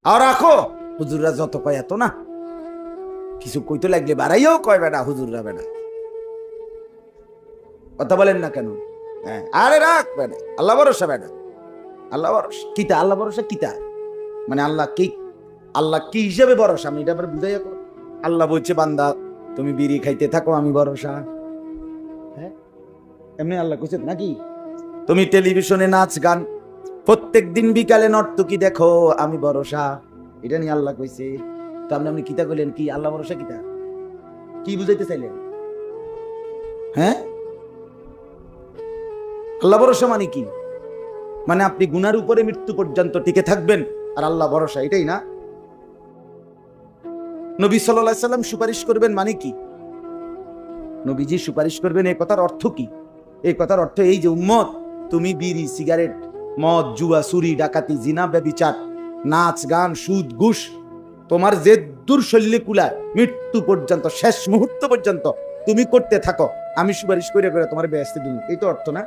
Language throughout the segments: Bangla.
আর রাখো, হুজুররা যত কয় এত না, কিছু কইতে লাগলে বাড়াইও কয় বেটা হুজুররা বেটা, কথা বলেন না কেন? হ্যাঁ, আরে রাখ বেটা, আল্লাহ ভরসা বেটা, আল্লাহ ভরসা কিতা, আল্লাহ ভরসা কিতা মানে আল্লাহ কি, আল্লাহ কি হিসেবে ভরসা আমি এটা আবার বুঝাই। আল্লাহ বলছে বান্দা তুমি বিড়ি খাইতে থাকো আমি ভরসা, হ্যাঁ এমনি আল্লাহ কইছে নাকি? তুমি টেলিভিশনে নাচ গান প্রত্যেক দিন বিকালে নর্তকী দেখো আমি ভরসা, এটা নিয়ে আল্লাহ কইছে। তো আপনি কিতা কইলেন কি আল্লাহ ভরসা কিতা, কি বুঝাইতে চাইলেন? হ্যাঁ, আল্লাহ ভরসা মানে কি? মানে আপনি গুনার উপরে মৃত্যু পর্যন্ত টিকে থাকবেন আর আল্লাহ ভরসা, এটাই না? নবী সাল্লাল্লাহু আলাইহি সাল্লাম সুপারিশ করবেন মানে কি? নবীজি সুপারিশ করবেন এই কথার অর্থ কি? এই কথার অর্থ এই যে উম্মত, তুমি বিড়ি সিগারেট মদ জুয়া চুরি ডাকাতি জিনা ব্যভিচার নাচ গান সুদ ঘুষ তোমার যে দূর শৈলী কুলায় মৃত্যু পর্যন্ত শেষ মুহূর্ত পর্যন্ত তুমি করতে থাকো, আমি সুপারিশ করে করে তোমার বেহেশতে দিব, এই তো অর্থ না?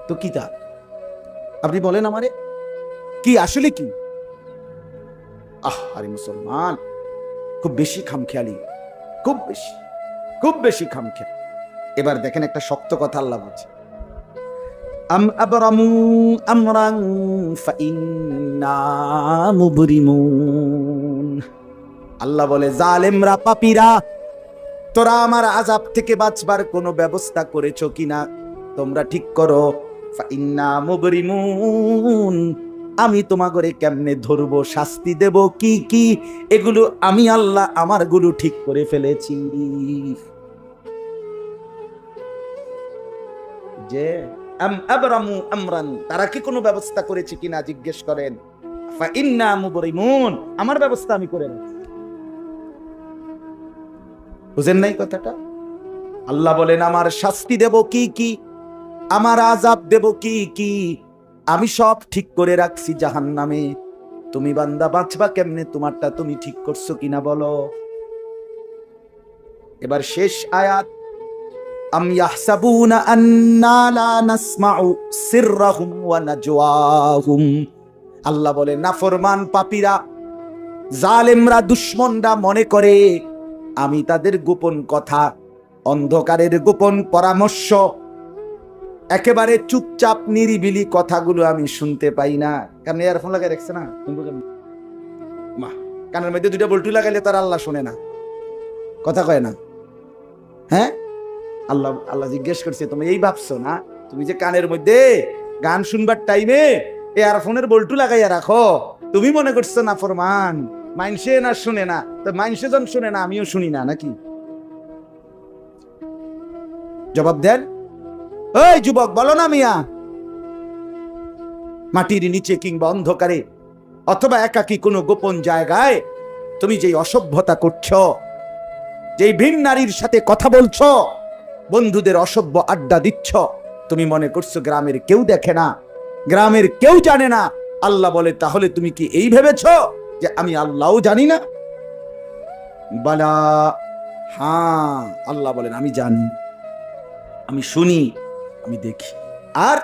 তো কি তা আপনি বলেন আমারে কি আসলে কি? আরে মুসলমান খুব বেশি খামখেয়ালি, খুব বেশি, খুব বেশি খামখেয়ালি। এবার দেখেন একটা শক্ত কথা আল্লাহ বলছে, আম আবরামু আমরান ফাইন্না মুবরিমুন। আল্লাহ বলে জালেমরা পাপীরা, তোরা আমার আযাব থেকে বাঁচবার কোনো ব্যবস্থা করেছো কিনা তোমরা ঠিক করো। ফাইন্না মুবরিমুন, আমি তোমাগরে কেমনে ধরবো শাস্তি দেব কি কি এগুলো আমি আল্লাহ আমার গুলো ঠিক করে ফেলেছি। যে আম আবরামু আমরান, তারা কি কোনো ব্যবস্থা করেছে কিনা জিজ্ঞেস করেন। ফাইন্না মুবরিমুন, আমার ব্যবস্থা আমি করে রাখছি। বুঝেন নাই কথাটা? আল্লাহ বলেন আমার শাস্তি দেব কি কি, আমার আযাব দেব কি কি, আমি সব ঠিক করে রাখছি জাহান্নামে। তুমি বান্দা বাঁচবা কেমনে তোমারটা তুমি ঠিক করছো কিনা বলো। এবার শেষ আয়াত, আম ইয়াহসাবুনা আন্না লা নাসমাউ সিররাহুম ওয়া নাজওয়াহুম। আল্লাহ বলে নাফরমান পাপীরা জালেমরা দুশমনরা মনে করে আমি তাদের গোপন কথা অন্ধকারের গোপন পরামর্শ একেবারে চুপচাপ নিরিবিলি কথাগুলো আমি শুনতে পাই না। কারণ ইয়ারফোন লাগাই রাখছে না, মা কানের মধ্যে দুইটা বল্টু লাগাইলে তার আল্লাহ শুনে না, কথা কয় না। হ্যাঁ, আল্লাহ আল্লাহ জিজ্ঞেস করছে তুমি এই ভাবছো না তুমি যে কানের মধ্যে গান শুনবার টাইমে ইয়ারফোনের বল্টু লাগাইয়া রাখো, তুমি মনে করছো না ফরমান মাইনসে না শুনে না, তো মাইনসে যখন শুনে না আমিও শুনি না নাকি? জবাব দেন, ওই যুবক বলো না মিয়া, মাটির নিচে কিংবা অন্ধকারে অথবা একাকী কোনো গোপন জায়গায় তুমি যেই অসভ্যতা করছো, যেই ভিন নারীর সাথে কথা বলছো, বন্ধুদের অসভ্য আড্ডা দিচ্ছ, তুমি মনে করছো গ্রামের কেউ দেখে না, গ্রামের কেউ জানে না। আল্লাহ বলে তাহলে তুমি কি এই ভেবেছো যে আমি আল্লাহও জানি না? বালা, হ্যাঁ আল্লাহ বলেন আমি জানি, আমি শুনি, আমি দেখি। আর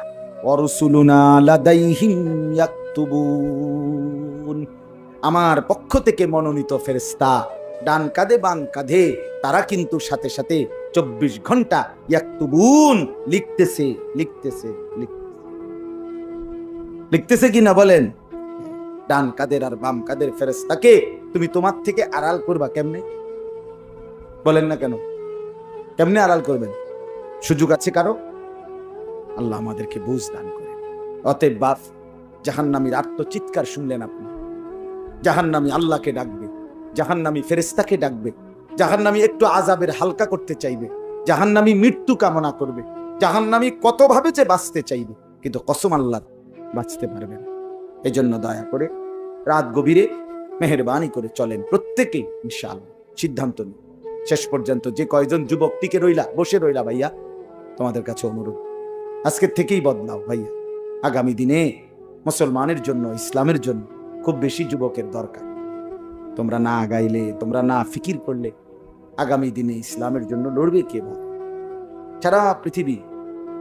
ওয়ারসুলুনা লাদাইহিম ইয়াকতুবুন, আমার পক্ষ থেকে মনোনীত ফেরেশতা ডান কাঁধে বাম কাঁধে তারা কিন্তু সাথে সাথে 24 ঘন্টা ইয়াকতুবুন লিখতেছে লিখতেছে লিখতেছে কি না বলেন? ডান কাঁধের আর বাম কাঁধের ফেরেশতাকে তুমি তোমার থেকে আড়াল করবা কেমনে? বলেন না কেন, কেমনে আড়াল করবেন? সুযোগ আছে কারো? আল্লাহ আমাদেরকে বুঝ দান করে। অতএব বাপ, জাহান্নামীর আর্তচিৎকার শুনলেন আপনি, জাহান্নামী আল্লাহকে ডাকবে, জাহান্নামী ফেরেশতাকে ডাকবে, জাহান্নামী একটু আযাবের হালকা করতে চাইবে, জাহান্নামী মৃত্যু কামনা করবে, জাহান্নামী কত ভাবে যে বাঁচতে চাইবে, কিন্তু কসম আল্লাহ বাঁচতে পারবে না। এই জন্য দয়া করে রাত গভীরে মেহেরবানি করে চলেন প্রত্যেকে, ইনশাআল্লাহ সিদ্ধান্ত নিন। শেষ পর্যন্ত যে কয়জন যুবক টিকে রইলা বসে রইলা ভাইয়া, তোমাদের কাছে অনুরোধ আজকের থেকেই বদলাও ভাইয়া। আগামী দিনে মুসলমানের জন্য ইসলামের জন্য খুব বেশি যুবকের দরকার। তোমরা না আগাইলে, তোমরা না ফিকির করলে আগামী দিনে ইসলামের জন্য লড়বে কে? সারা পৃথিবী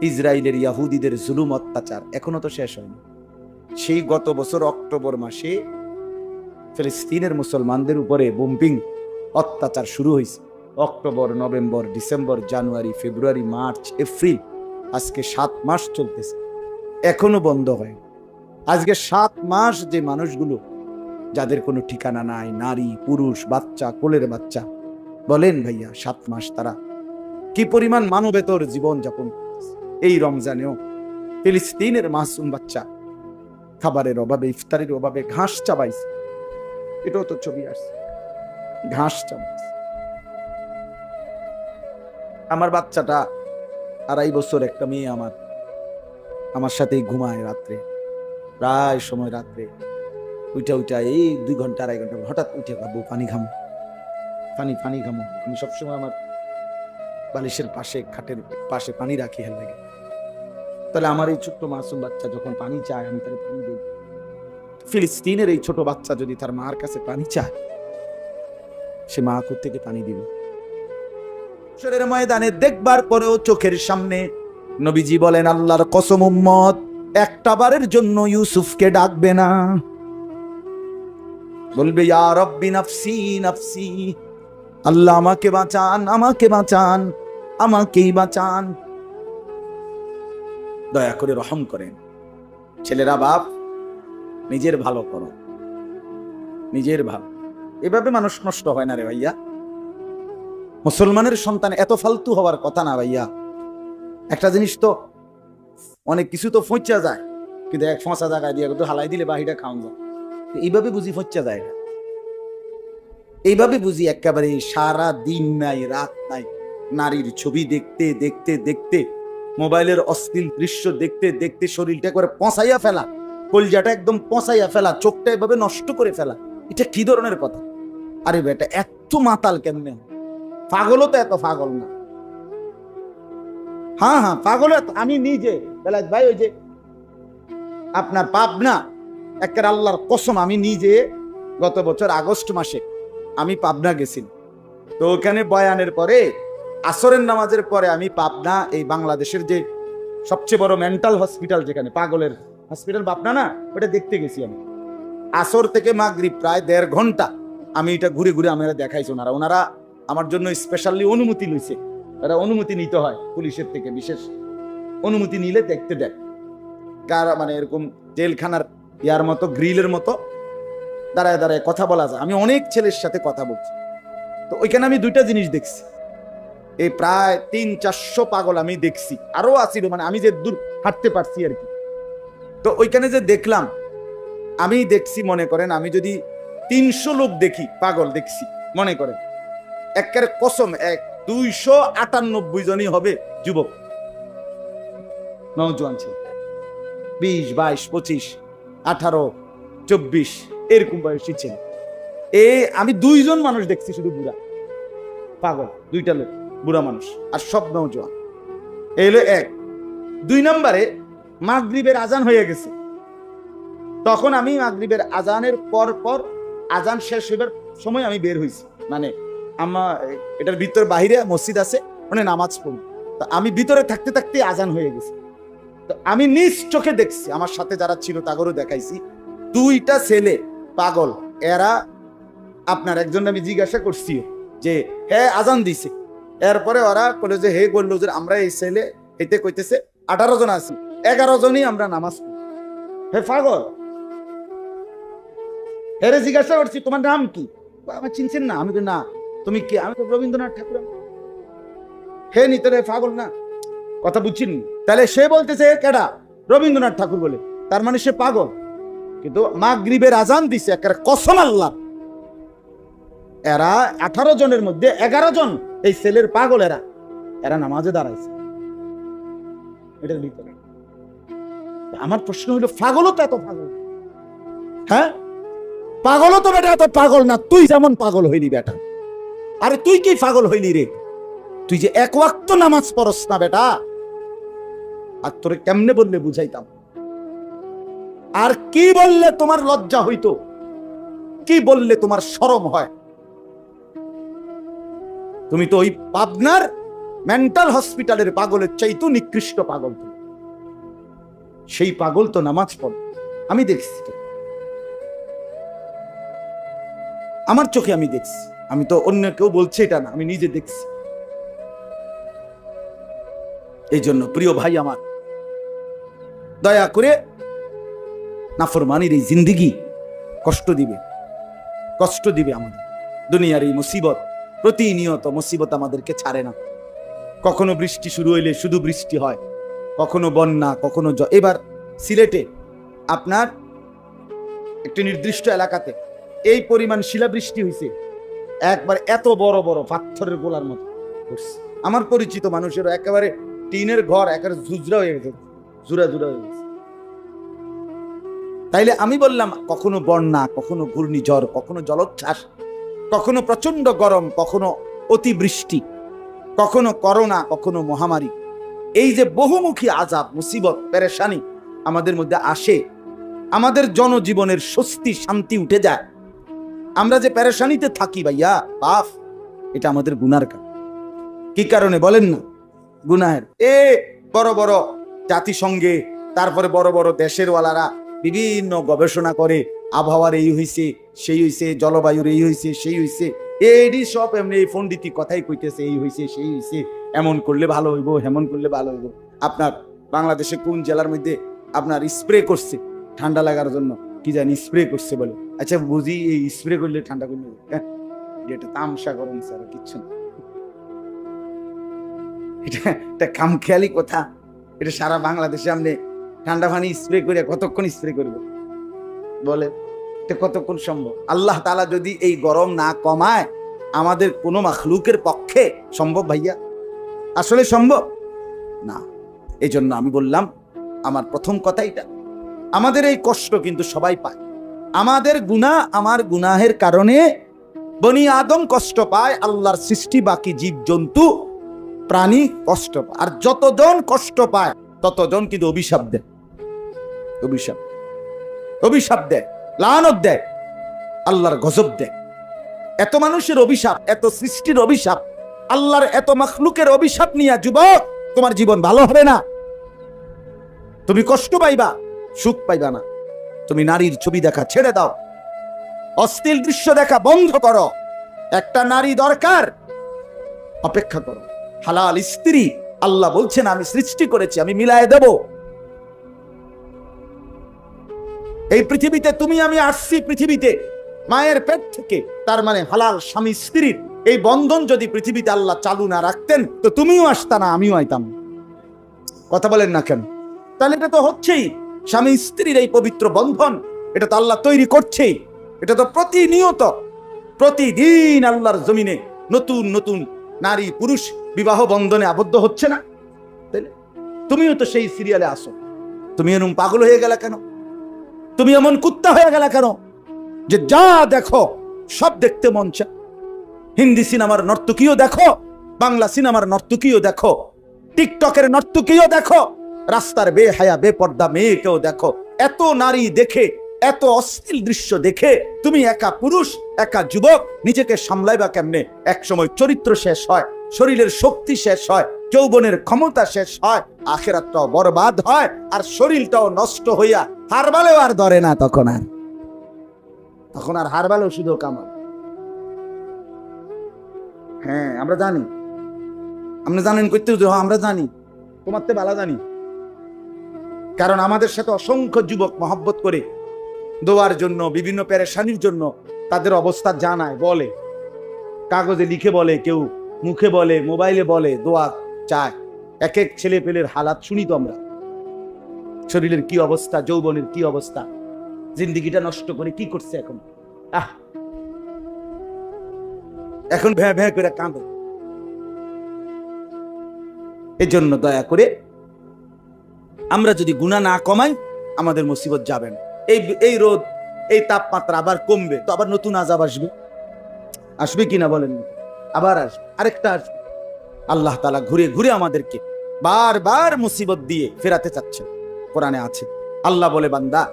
ইসরায়েলের ইয়াহুদীদের জুলুম অত্যাচার এখনো তো শেষ হয়নি। সেই গত বছর অক্টোবর মাসে ফিলিস্তিনের মুসলমানদের উপরে বোম্বিং অত্যাচার শুরু হয়েছে। অক্টোবর, নভেম্বর, ডিসেম্বর, জানুয়ারি, ফেব্রুয়ারি, মার্চ, এপ্রিল, আজকে 7 মাস চলতেছে, এখনো বন্ধ হয়। আজকে 7 মাস যে মানুষগুলো যাদের কোনো ঠিকানা নাই, নারী, পুরুষ, বাচ্চা, কোলের বাচ্চা, বলেন ভাইয়া 7 মাস তারা কি পরিমাণ মানবেতর জীবন যাপন করতেছে। এই রমজানেও ফিলিস্তিনের মাসুম বাচ্চা খাবারের অভাবে, ইফতারের অভাবে ঘাস চাবাইছে। এটাও তো ছবি আসছে, ঘাস চাবাইছে। আমার বাচ্চাটা 2.5 বছর, একটা মেয়ে আমার সাথেই ঘুমায় রাত্রে, প্রায় সময় রাত্রে উইটা এই 2 ঘন্টা 2.5 ঘন্টা হঠাৎ উঠে খাবো, পানি খামো, পানি খামো। আমি সবসময় আমার বালিশের পাশে, খাটের পাশে পানি রাখি হেল লাগে। তাহলে আমার এই ছোট্ট মাসুম বাচ্চা যখন পানি চায়, আমি তার পানি দিই। ফিলিস্তিনের এই ছোট বাচ্চা যদি তার মার কাছে পানি চায়, সে মা থেকে পানি দিবে। হাশরের ময়দানে দেখবার পরেও চোখের সামনে নবীজি বলেন, আল্লাহর কসম উম্মত একটা বারের জন্য ইউসুফকে ডাকবে না, বলবে ইয়া রব্বি নাফসি নাফসি, আল্লাহ আমাকে বাঁচান, আমাকে বাঁচান, আমাকেই বাঁচান, দয়া করে রহম করেন। ছেলেরা, বাপ, নিজের ভালো করো, নিজের ভালো। এভাবে মানুষ নষ্ট হয় না রে ভাইয়া। মুসলমানের সন্তান এত ফালতু হওয়ার কথা না ভাইয়া। একটা জিনিস তো, অনেক কিছু তো ফচা যায়, কিন্তু এক ফসা জায়গায় দিয়ে তো হালাই দিলে বাহিটা খাওয়া যায়। এইভাবে বুঝি ফচা যায় না, এইভাবে বুঝি একেবারে সারা দিন নাই রাত নাই নারীর ছবি দেখতে দেখতে দেখতে, মোবাইলের অশ্লীল দৃশ্য দেখতে দেখতে শরীরটা করে পচাইয়া ফেলা, কলজাটা একদম পচাইয়া ফেলা, চোখটা এভাবে নষ্ট করে ফেলা। এটা কি ধরনের কথা? আরে বেটা, এত মাতাল কেমনে? পাগলও তো এত পাগল না। হ্যাঁ, পাগল আমি নিজে বেলায় ভাই, ওই যে আপনার পাবনা, একের আল্লাহর কসম, আমি নিজে গত বছর আগস্ট মাসে আমি পাবনা গেছিলাম। তো ওখানে বয়ানের পরে, আসরের নামাজের পরে আমি পাবনা, এই বাংলাদেশের যে সবচেয়ে বড় মেন্টাল হসপিটাল, যেখানে পাগলের হসপিটাল পাবনা না, ওটা দেখতে গেছি আমি। আসর থেকে মাগরিব প্রায় 1.5 ঘন্টা আমি এটা ঘুরে ঘুরে আমরা দেখাইছি। ওনারা আমার জন্য স্পেশালি অনুমতি লইছে। তারা অনুমতি নিতে হয় পুলিশের থেকে, বিশেষ অনুমতি নিলে দেখতে দেয়। কার মানে এরকম জেলখানার ইয়ার মতো, গ্রিলের মতো দাঁড়ায় দাঁড়ায় কথা বলা যায়। আমি অনেক ছেলের সাথে কথা বলছি, তো ওইখানে আমি 2টা জিনিস দেখছি। এই প্রায় 300-400 পাগল আমি দেখছি, আরো আছিল, মানে আমি যে দূর হাঁটতে পারছি আর কি। তো ওইখানে যে দেখলাম, আমি দেখছি, মনে করেন আমি যদি 300 লোক দেখি পাগল দেখছি, মনে করেন একের কসম 298 জনই হবে যুবক, নওজোয়ান ছিল, 20, 22, 25, 18, 24 এরকম বয়সী ছিল। আমি 2 জন মানুষ দেখছি শুধু বুড়া পাগল, 2টা লোক বুড়া মানুষ, আর সব নওজোয়ান। এই হলো 1। 2 নম্বরে মাগরিবের আজান হয়ে গেছে। তখন আমি মাগরিবের আজানের পর আজান শেষ হইবার সময় আমি বের হয়েছি, মানে আমার এটার ভিতর বাহিরে মসজিদ আছে, মানে নামাজ পড়ি। তো আমি ভিতরে থাকতে থাকতে আজান হয়ে গেছে। তো আমি নিজ চোখে দেখছি, আমার সাথে যারা ছিল তাদেরও দেখাইছি, 2টা ছেলে পাগল। এরা আপনার একজন আমি জিজ্ঞাসা করছি যে হ্যাঁ আজান দিছে, এরপরে ওরা বলে যে হে বললো যে আমরা এই ছেলে এতে কইতেছে 18 জন আছি, 11 জনই আমরা নামাজ পড়ি। হে পাগল, হেরে জিজ্ঞাসা করছি তোমার নাম কি? আমার চিনছেন না? আমি তো না, তুমি কে? আমি তো রবীন্দ্রনাথ ঠাকুর। হে নিতে রে পাগল না, কথা বুঝছেন? তাহলে সে বলতেছে কেডা? রবীন্দ্রনাথ ঠাকুর বলে, তার মানে সে পাগল। কিন্তু মাগরিবের আজান দিছে, একেবারে কসম আল্লাহ, এরা 18 জনের মধ্যে 11 জন এই ছেলের পাগল, এরা নামাজে দাঁড়াইছে এটার ভিতরে। আমার প্রশ্ন হলো, পাগলও তো এত পাগল? হ্যাঁ, পাগলও তো বেটা এত পাগল না। তুই যেমন পাগল হইলি বেটা, আরে তুই কি পাগল হইলি রে? তুই যে 1 ওয়াক্ত নামাজ পড়স না বেটা, আর তোরে কেমনে বললে বুঝাইতাম? আর কি বললে তোমার লজ্জা হইতো? কি বললে তোমার শরম হয়? তুমি তো ওই পাবনার মেন্টাল হসপিটালের পাগলের চাইতো নিকৃষ্ট পাগল। সেই পাগল তো নামাজ পড়ে। আমি দেখছি, আমার চোখে আমি দেখছি। আমি তো অন্য কেউ বলছে এটা না, আমি নিজে দেখছি। এই জন্য প্রিয় ভাই আমার, দয়া করে নাফরমানির এই জিন্দিগি কষ্ট দিবে আমাদের। দুনিয়ার এই মুসিবত, প্রতিনিয়ত মুসিবত আমাদেরকে ছাড়ে না। কখনো বৃষ্টি শুরু হইলে শুধু বৃষ্টি হয়, কখনো বন্যা, কখনো এবার সিলেটে আপনার একটি নির্দিষ্ট এলাকাতে এই পরিমাণ শিলাবৃষ্টি হয়েছে, একবার এত বড় বড় পাথরের গোলার মতো করছে। আমার পরিচিত মানুষেরও একেবারে টিনের ঘর একেবারে ঝুজরা হয়ে গেছে, জুরা হয়ে গেছে। তাইলে আমি বললাম, কখনো বন্যা, কখনো ঘূর্ণিঝড়, কখনো জলোচ্ছ্বাস, কখনো প্রচন্ড গরম, কখনো অতিবৃষ্টি, কখনো করোনা, কখনো মহামারী, এই যে বহুমুখী আযাব, মুসিবত, পেরেশানি আমাদের মধ্যে আসে, আমাদের জনজীবনের স্বস্তি শান্তি উঠে যায়। আমরা যে পেরেশানিতে থাকি ভাইয়া বাপ, এটা আমাদের গুনার কারণ। কি কারণে বলেন না? গুনাহের। বড় বড় জাতিসংঘে, তারপরে বড় বড় দেশের ওয়ালারা বিভিন্ন গবেষণা করে, আবহাওয়ার এই হইছে সেই হইছে, জলবায়ুর এই হইছে সেই হইছে, এডি সব এমনি এই পণ্ডিতি কথাই কইতেছে, এই হইছে সেই হইছে, এমন করলে ভালো হইব, হেমন করলে ভালো হইব। আপনার বাংলাদেশে কোন জেলার মধ্যে আপনার স্প্রে করছে ঠান্ডা লাগার জন্য, কি জানি স্প্রে করছে বলে। আচ্ছা বুঝি এই স্প্রে করলে ঠান্ডা করলে, এটা তামসা করেন স্যার, কিচ্ছু না। এটা খামখেয়ালি কথা। এটা সারা বাংলাদেশে আপনি ঠান্ডা পানি স্প্রে করে কতক্ষণ স্প্রে করবে বলে? এটা কতক্ষণ সম্ভব? আল্লাহ তাআলা যদি এই গরম না কমায়, আমাদের কোনো মাখলুকের পক্ষে সম্ভব ভাইয়া? আসলে সম্ভব না। এই জন্য আমি বললাম, আমার প্রথম কথা এটা, আমাদের এই কষ্ট কিন্তু সবাই পায়। আমাদের গুনাহ, আমার গুনাহের কারণে বনি আদম কষ্ট পায়, আল্লাহর সৃষ্টি বাকি জীব জন্তু প্রাণী কষ্ট পায়। আর যতজন কষ্ট পায় ততজন কিন্তু অভিশাপ দেয়, অভিশাপ দেয়, লানত দেয়, আল্লাহর গজব দেয়। এত মানুষের অভিশাপ, এত সৃষ্টির অভিশাপ, আল্লাহর এত মাখলুকের অভিশাপ নিয়ে যুবক তোমার জীবন ভালো হবে না। তুমি কষ্ট পাইবা, সুখ পাইবা না। তুমি নারীর ছবি দেখা ছেড়ে দাও, অশ্লীল দৃশ্য দেখা বন্ধ করো। একটা নারী দরকার, অপেক্ষা করো। হালাল স্ত্রী আল্লাহ বলছেন আমি সৃষ্টি করেছি, আমি মিলায়ে দেব। এই পৃথিবীতে তুমি আমি আসছি পৃথিবীতে মায়ের পেট থেকে, তার মানে হালাল স্বামী স্ত্রীর এই বন্ধন যদি পৃথিবীতে আল্লাহ চালু না রাখতেন তো তুমিও আসতা না, আমিও আইতাম। কথা বলেন না কেন? তাহলে এটা তো হচ্ছেই, স্বামী স্ত্রীর এই পবিত্র বন্ধন, এটা তো আল্লাহ তৈরি করছেই। এটা তো প্রতিনিয়ত, প্রতিদিন আল্লাহর জমিনে নতুন নতুন নারী পুরুষ বিবাহ বন্ধনে আবদ্ধ হচ্ছে না? তাইলে তুমিও তো সেই সিরিয়ালে আসো। তুমি এরকম পাগল হয়ে গেলে কেন? তুমি এমন কুত্তা হয়ে গেলে কেন যে যা দেখো সব দেখতে মন চায়? হিন্দি সিনেমার নর্তকীও দেখো, বাংলা সিনেমার নর্তকীও দেখো, টিকটকের নর্তকীও দেখো, রাস্তার বেহায়া বেপর্দা মেয়েকেও দেখো। এত নারী দেখে, এত অশ্লীল দৃশ্য দেখে তুমি একা পুরুষ, একা যুবক নিজেকে সামলাইবা কেমনে? এক সময় চরিত্র শেষ হয়, শরীরের শক্তি শেষ হয়, যৌবনের ক্ষমতা শেষ হয়, আখিরাতটাও বরবাদ হয়, আর শরীরটাও নষ্ট হইয়া হারবালেও আর ধরে না। তখন আর হারবালেও শুধু কামাল। হ্যাঁ আমরা জানি, আপনি জানেন করতে, আমরা জানি, তোমার তো ভালো জানি। কারণ আমাদের সাথে অসংখ্য যুবক মহব্বত করে দোয়ার জন্য, বিভিন্ন পেরেশানির জন্য তাদের অবস্থা জানায়, বলে, কাগজে লিখে বলে, কেউ মুখে বলে, মোবাইলে বলে, দোয়া চায়। এক এক ছেলে পেলের হালাত শুনি তো আমরা, শরীরের কি অবস্থা, যৌবনের কি অবস্থা, জিন্দিগিটা নষ্ট করে কি করছে এখন। এখন ভ্যাঁ ভ্যাঁ করে কাঁদে। এজন্য দয়া করে আমরা যদি গুনাহ না কমাই, আমাদের মুসিবত যাবে না। এই রোদ, এই তাপমাত্রা আবার কমবে, তো আবার নতুন আযাব আসবে কিনা বলেন? আবার আসবে, আরেকটা আসবে। আল্লাহ তাআলা ঘুরে ঘুরে আমাদেরকে বারবার মুসিবত দিয়ে ফেরাতে চাচ্ছেন। কোরআনে আছে, আল্লাহ বলে, বান্দা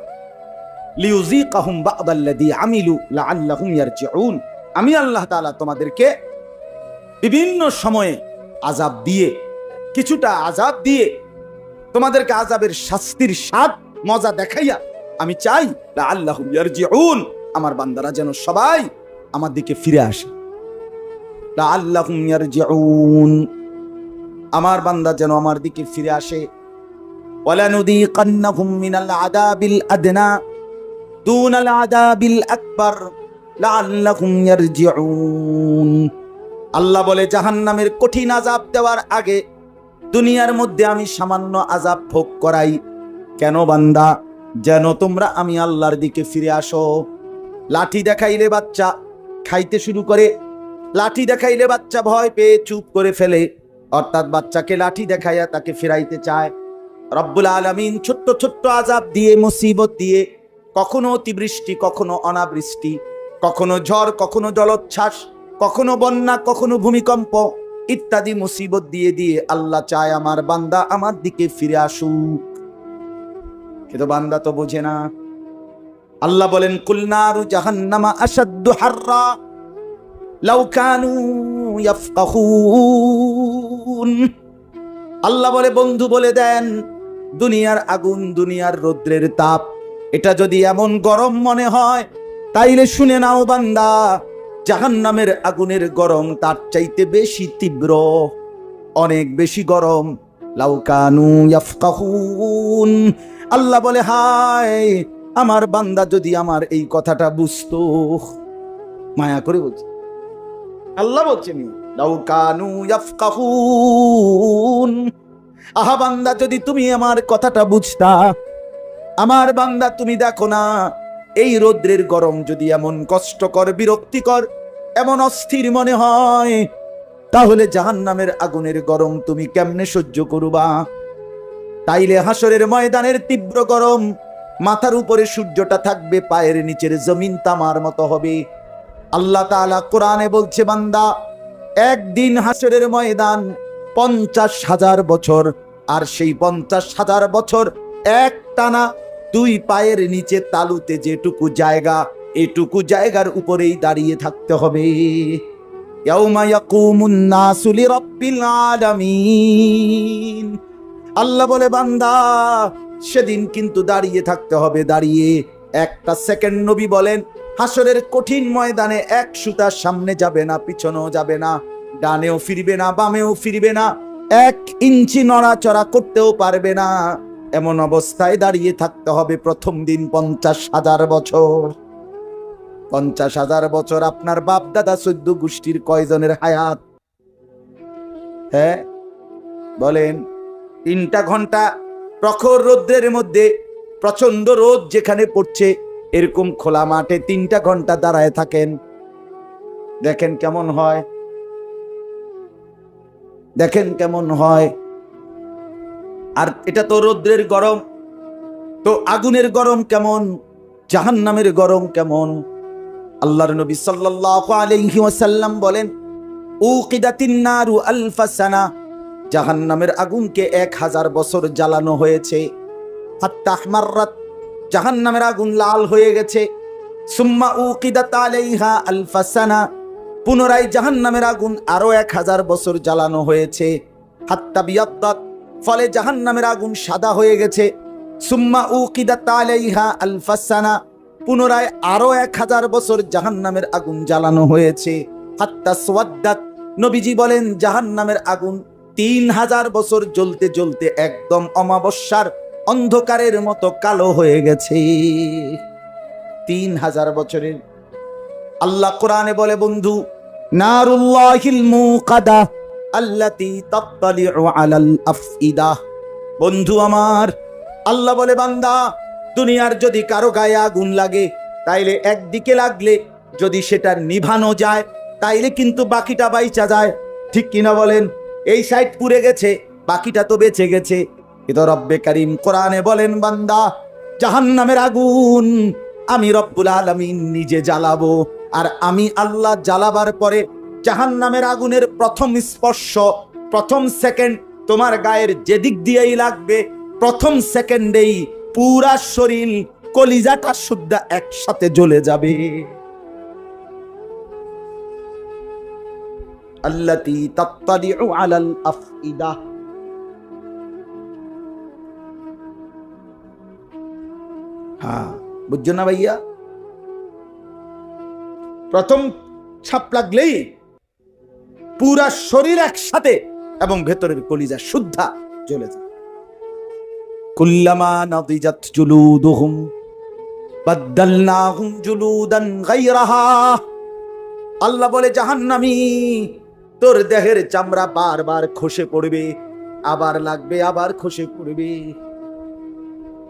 লিউযীকাহুম বা'দাল্লাযী আমিলু লাআল্লাহুম ইয়ারজিউন। আমি আল্লাহ তাআলা তোমাদেরকে বিভিন্ন সময়ে আযাব দিয়ে, কিছুটা আযাব দিয়ে তোমাদেরকে আযাবের শাস্তির স্বাদ মজা দেখাইয়া আমি চাই লাআল্লাহুম ইয়ারজিউন, আমার বান্দারা যেন সবাই আমার দিকে ফিরে আসে। লাআল্লাহুম ইয়ারজিউন, আমার বান্দা যেন আমার দিকে ফিরে আসে। ওয়ালানুযীকান্নাহুম মিনাল আযাবিল আদনা দুনাল আযাবিল আকবার লাআল্লাহুম ইয়ারজিউন। আল্লাহ বলে, জাহান্নামের কঠিন আযাব দেওয়ার আগে দুনিয়ার মধ্যে আমি সামান্য আযাব ভোগ করাই। কেন বান্দা? যেন তোমরা আমি আল্লাহর দিকে ফিরে আসো। লাঠি দেখাইলে বাচ্চা খাইতে শুরু করে, লাঠি দেখাইলে বাচ্চা ভয় পেয়ে চুপ করে ফেলে, অর্থাৎ বাচ্চাকে লাঠি দেখাইয়া তাকে ফিরাইতে চায়। রব্বুল আলামিন ছোট্ট ছোট্ট আযাব দিয়ে, মুসিবত দিয়ে, কখনো অতিবৃষ্টি, কখনো অনাবৃষ্টি, কখনো ঝড়, কখনো জলোচ্ছ্বাস, কখনো বন্যা, কখনো ভূমিকম্প ইত্যাদি মুসিবত দিয়ে দিয়ে আল্লাহ চায় আমার বান্দা আমার দিকে ফিরে আসুক। কিন্তু বান্দা তো বোঝে না। আল্লাহ বলেন, কুল নারু জাহান্নামা আশাদ্দু হাররা লাউ কানু ইয়াফকাহুন। আল্লাহ বলে, বন্ধু বলে দেন, দুনিয়ার আগুন, দুনিয়ার রৌদ্রের তাপ, এটা যদি এমন গরম মনে হয়, তাইলে শুনে নাও বান্দা, জাহান্নামের আগুনের গরম তার চাইতে বেশি তীব্র, অনেক বেশি গরম। লাউ কানু ইয়াফকাহুন। আল্লাহ বলে, হায় আমার বান্দা যদি আমার এই কথাটা বুঝতো। মায়া করে বলছে, আল্লাহ বলছেন, লাউ কানু ইয়াফকাহুন। আহা বান্দা, যদি তুমি আমার কথাটা বুঝতা। আমার বান্দা, তুমি দেখো না, এই রৌদ্রের গরম যদি এমন কষ্টকর, বিরক্তিকর, এমন অস্থির মনে হয়, তাহলে জাহান্নামের আগুনের গরম তুমি কেমনে সহ্য করবা? তাইলে হাসরের ময়দানের তীব্র গরম, মাথার উপরে সূর্যটা থাকবে, পায়ের নিচের জমিন তামার মতো হবে। আল্লাহ তাআলা কোরআনে বলছে, বান্দা, একদিন হাসরের ময়দান 50,000 বছর, আর সেই 50,000 বছর এক টানা দুই পায়ের নিচে তালুতে যেটুকু জায়গা, এটুকু জায়গার উপরেই দাঁড়িয়ে থাকতে হবে। ইয়াউমা ইয়াকুমুন নাসু লিরাব্বিল আলামিন। আল্লাহ বলে, বান্দা, সেদিন কিন্তু দাঁড়িয়ে থাকতে হবে, দাঁড়িয়ে একটা সেকেন্ড। নবী বলেন, হাসরের কঠিন ময়দানে এক সুতা সামনে যাবে না, পিছনেও যাবে না, ডানেও ফিরবে না, বামেও ফিরবে না, 1 ইঞ্চি নড়াচড়া করতেও পারবে না। এমন অবস্থায় দাঁড়িয়ে থাকতে হবে প্রথম দিন 50,000 বছর। 50,000 বছর আপনার বাপ দাদা 14 গোষ্ঠীর কয়জনের হায়াত? হ্যাঁ বলেন। 3টা ঘন্টা প্রখর রৌদ্রের মধ্যে, প্রচন্ড রোদ যেখানে পড়ছে, এরকম খোলা মাঠে 3টা ঘন্টা দাঁড়ায় থাকেন, দেখেন কেমন হয়, দেখেন কেমন হয়। আর এটা তো রৌদ্রের গরম, তো আগুনের গরম কেমন, জাহান্নামের গরম কেমন? আল্লাহর নবী সাল্লাল্লাহু আলাইহি ওয়াসাল্লাম বলেন, উকিদাতিন নারু আলফা সানা, জাহান্নামের আগুনকে 1000 বছর জ্বালানো হয়েছে। হাত্তা আহমাররাত, জাহান্নামের আগুন লাল হয়ে গেছে। সুম্মা উকিদাত আলাইহা আলফা সানা, পুনরায় জাহান্নামের আগুন আরো 1000 বছর জ্বালানো হয়েছে। হাত্তা বিয়াদ্দাত, ফলে জাহান্নামের আগুন সাদা হয়ে গেছে। সুম্মা উকিদাত আলাইহা আলফা সানা, পুনরায় আরো 1000 বছর জাহান্নামের আগুন জ্বালানো হয়েছে। হাত্তা সুওয়াদ্দাত, নবীজি বলেন জাহান্নামের আগুন 3000 বছর জ্বলতে জ্বলতে একদম অমাবস্যার অন্ধকারের মতো কালো হয়ে গেছে। 3000 বছরের। আল্লাহ কোরআনে বলে, বন্ধু, নারুল্লাহিল মুকাদা আল্লাতী তাত্তালিউ আলাল আফইদা। বন্ধু আমার, আল্লাহ বলে, বান্দা, দুনিয়ার যদি কারো গায়ে আগুন লাগে, তাইলে একদিকে লাগলে যদি সেটার নিভানো যায়, তাইলে কিন্তু বাকিটা বাইচা যায়, ঠিক কিনা বলেন? এই সাইড পুড়ে গেছে, বাকিটা তো বেঁচে গেছে। কিন্তু রব্বে কারীম কোরআনে বলেন, বান্দা, জাহান্নামের আগুন আমি রব্বুল আলামিন নিজে জ্বালাবো। আর আমি আল্লাহ জ্বালাবার পরে জাহান্নামের আগুনের প্রথম স্পর্শ, প্রথম সেকেন্ড তোমার গায়ের যেদিক দিয়েই লাগবে, প্রথম সেকেন্ডেই পুরা শরীর, কলিজাটা শুদ্ধা একসাথে জ্বলে যাবে। আল্লাতী তাত্তালিউ আলাল আফইদা। বুঝছো না ভাইয়া? প্রথম ছাপ লাগলেই পুরা শরীর একসাথে এবং ভেতরের কলিজা শুদ্ধা জ্বলে যায়। কুল্লামা নাদিজাত জুলুদুহুম বাদদালনাহুম জুলুদান গায়রাহা। আল্লাহ বলে, জাহান্নামী, তোর দেহের চামড়া বারবার খসে পড়বে, আবার লাগবে, আবার খসে পড়বে।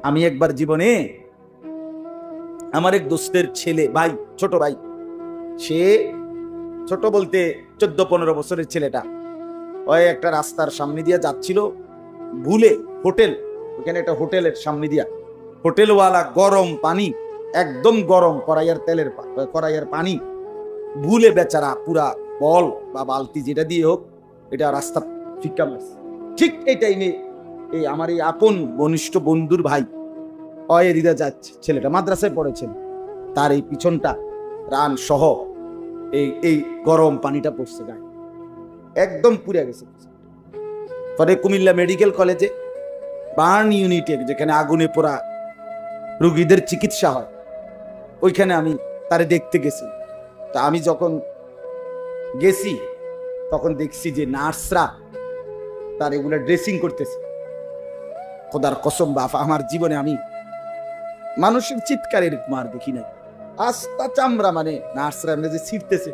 আমি একবার জীবনে আমার এক দোস্তের ছেলে, ভাই, ছোট ভাই, সে ছোট বলতে 14-15 বছরের ছেলেটা, ওই একটা রাস্তার সামনে দিয়ে যাচ্ছিল, ভুলে হোটেল, ওখানে একটা হোটেলের সামনে দিয়া হোটেলওয়ালা গরম পানি, একদম গরম কড়াইয়ের পানি, ভুলে বেচারা পুরা বল বা বালতি যেটা দিয়ে হোক এটা রাস্তা ফিক্কা মারছে। ঠিক এই টাইমে এই আমার এই আপন ঘনিষ্ঠ বন্ধুর ভাই অয়েরিদা যাচ্ছে, ছেলেটা মাদ্রাসায় পড়েছেন, তার এই পিছনটা রান সহ এই গরম পানিটা পড়ছে গায়ে, একদম পুড়ে গেছে। পরে কুমিল্লা মেডিকেল কলেজে বার্ন ইউনিটে, যেখানে আগুনে পোড়া রোগীদের চিকিৎসা হয়, ওইখানে আমি তারে দেখতে গেছি। তা আমি যখন গেছি তখন দেখছি যে নার্সরা তার এগুলো ড্রেসিং করতেছে। খোদার কসম বাপ, আমার জীবনে আমি মানুষের চিৎকার এরকম আর দেখি নাই। আস্তা চামড়া, মানে নার্সরা যে ছিঁড়তেছে,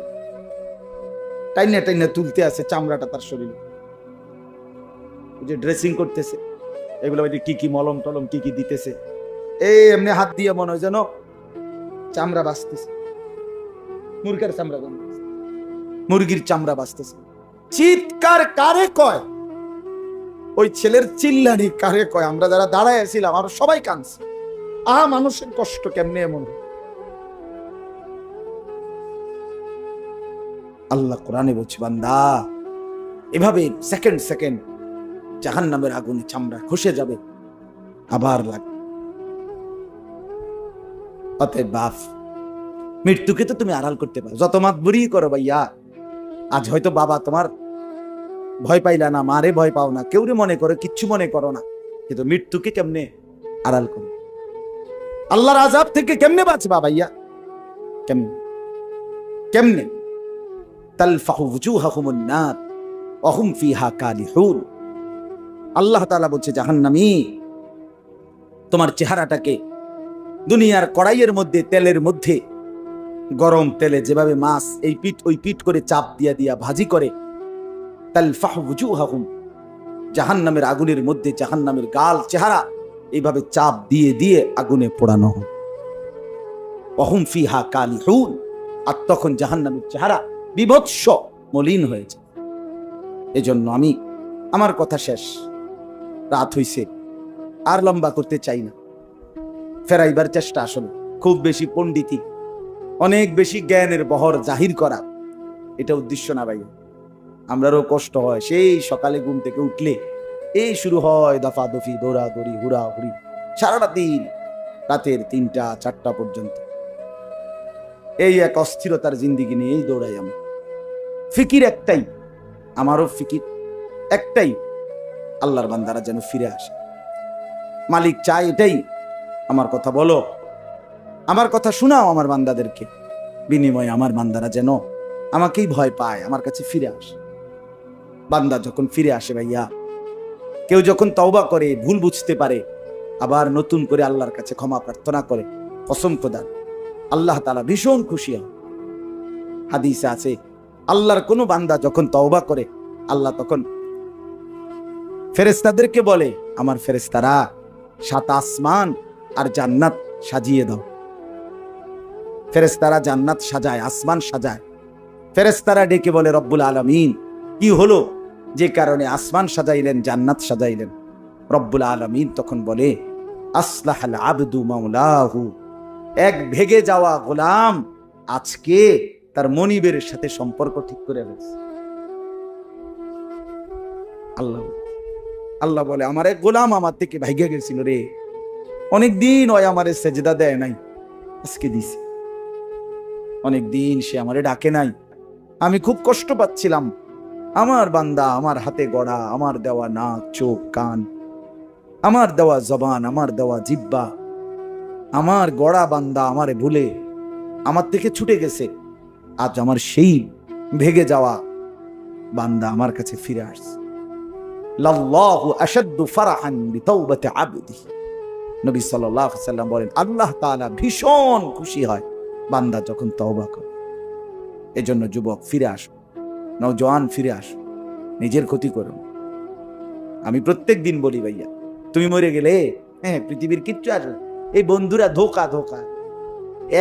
টাইনা টাইনা তুলতে আছে চামড়াটা তার শরীরে, যে ড্রেসিং করতেছে, এগুলো কি কি মলম টলম কি কি দিতেছে, এই এমনি হাত দিয়ে মনে হয় যেন চামড়া বাঁচতেছে, মুরগির চামড়া, মুরগির চামড়া বাঁচতেছে। চিৎকার কারে কয়? ওই ছেলের চিল্লানি কারে কয়? আমরা যারা দাঁড়ায় ছিলাম আমরা সবাই কাঁদছি। মানুষের কষ্ট কেমনে এমন! আল্লাহ কোরআনে বলছে, বান্দা, এভাবে সেকেন্ড সেকেন্ড জাহান্নামের আগুনে চামড়া খসে যাবে, আবার লাগবে। অতএব বাপ, মৃত্যুকে তো তুমি আড়াল করতে পারো, যত মাতবুরি করো ভাইয়া। আজ হয়তো বাবা তোমার ভয় পাইলা না, মারে ভয় পাও না, কেউরে মনে করো, কিচ্ছু মনে করো না, কিন্তু মৃত্যুকে কেমনে আড়াল করো? আল্লাহর আযাব থেকে কেমনে বাঁচবা ভাইয়া? কেমনে কেমনে? তালফাহু ওয়ুজুহাহুমুন নার ওয়া হুম ফিহা কালিহুন। আল্লাহ তাআলা বলছে, জাহান্নামী, তোমার চেহারাটাকে দুনিয়ার কড়াইয়ের মধ্যে, তেলের মধ্যে, গরম তেলে যেভাবে মাছ এই পিঠ ওই পিঠ করে চাপ দিয়া দিয়া ভাজি করে, তালফাহু ওয়ুজুহাহুম, জাহান্নামের আগুনের মধ্যে জাহান্নামের গাল চেহারা এইভাবে চাপ দিয়ে দিয়ে আগুনে পোড়ানো হয়। ওয়া হুম ফিহা কালিহুন, আর তখন জাহান্নামের চেহারা বিভৎস মলিন হয়েছে। এজন্য আমি, আমার কথা শেষ, রাত হইছে, আর লম্বা করতে চাই না। ফেরাইবার চেষ্টা, আসলে খুব বেশি পণ্ডিতি, অনেক বেশি জ্ঞানের বহর জাহির করা, এটা উদ্দেশ্য না ভাই। আমরারও কষ্ট হয়, সেই সকালে ঘুম থেকে উঠলে এই শুরু হয় দফাদফি, দৌড়াদৌড়ি, হুড়াহুড়ি, সারাটা দিন, রাতের 3টা-4টা পর্যন্ত এই এক অস্থিরতার জিন্দিগি নিয়েই দৌড়াই আমি। ফিকির একটাই, আমারও ফিকির একটাই, আল্লাহর বান্দারা যেন ফিরে আসে। মালিক চায় এটাই, আমার কথা বলো, আমার কথা শোনাও আমার বান্দাদেরকে, বিনিময়ে আমার বান্দারা যেন আমাকেই ভয় পায়, আমার কাছে ফিরে আসে। বান্দা যখন ফিরে আসে ভাইয়া, কেউ যখন তওবা করে, ভুল বুঝতে পারে, আবার নতুন করে আল্লাহর কাছে ক্ষমা প্রার্থনা করে, কসম খোদার আল্লাহ তাআলা ভীষণ খুশি হন। হাদিসে আছে, আল্লাহর কোন বান্দা যখন তওবা করে, আল্লাহ তখন ফেরেশতাদেরকে বলে, আমার ফেরেশতারা 7 আসমান আর জান্নাত সাজিয়ে দাও। ফেরেশতারা জান্নাত সাজায়, আসমান সাজায়। ফেরেশতারা ডেকে বলে, রব্বুল আলামিন, কি হলো যে কারণে আসমান সাজাইলেন, জান্নাত সাজাইলেন? রব্বুল আলামিন তখন বলে, আসলাহাল আবদু মাওলাহু, এক ভেগে যাওয়া গোলাম আজকে তার মনিবের সাথে সম্পর্ক ঠিক করে ফেলেছে। আল্লাহ বলে, আমার এক গোলাম আমার থেকে ভাইগা গেছিল রে, অনেকদিন ওই আমারে সেজদা দেয় নাই, আজকে দিছে। অনেকদিন সে আমারে ডাকে নাই, আমি খুব কষ্ট পাচ্ছিলাম। আমার বান্দা আমার হাতে গড়া, আমার দেওয়া নাক, চোখ, কান, আমার দেওয়া জবান, আমার দেওয়া জিহ্বা, আমার গড়া বান্দা আমারে ভুলে আমার থেকে ছুটে গেছে, আজ আমার সেই ভেগে যাওয়া বান্দা আমার কাছে ফিরে আসছে। লাল্লাহু আশাদ্দু ফারাহান বিতাওবাতি আবদি, নবী সাল্লাল্লাহু আলাইহি সাল্লাম বলেন, আল্লাহ তাআলা ভীষণ খুশি হয় বান্দা যখন তওবা করে। এজন্য যুবক ফিরে আসো, নওজোয়ান ফিরে আসো, নিজের ক্ষতি করো। আমি প্রত্যেক দিন বলি ভাইয়া, তুমি মরে গেলে হ্যাঁ পৃথিবীর কিচ্ছু আসবে, এই বন্ধুরা ধোকা ধোকা।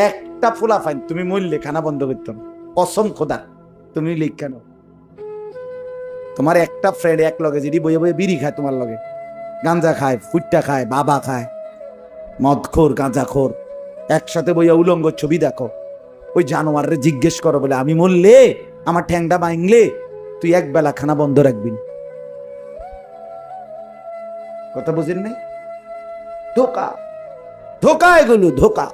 একটা ফোলা ফাইন, তুমি মরলে খানা বন্ধ করতো না, কসম খোদা। তুমি লিখ কেন? তোমার একটা ফ্রেন্ড এক লগে যদি বইয়ে বইয়ে বিড়ি খায়, তোমার লগে গাঞ্জা খায়, ফুটটা খায়, বাবা খায়, মদখোর গাঁজাখোর, একসাথে বইয়া উলঙ্গ ছবি দেখো, ওই জানোয়ারে জিজ্ঞেস করো বলে আমি মরলে আমার ঠ্যাংটা ভাঙলে তুই এক বেলা খানা বন্ধ রাখবি? কথা বুঝেন নাই? ধোকা, ধোকা, এগুলো ধোকা।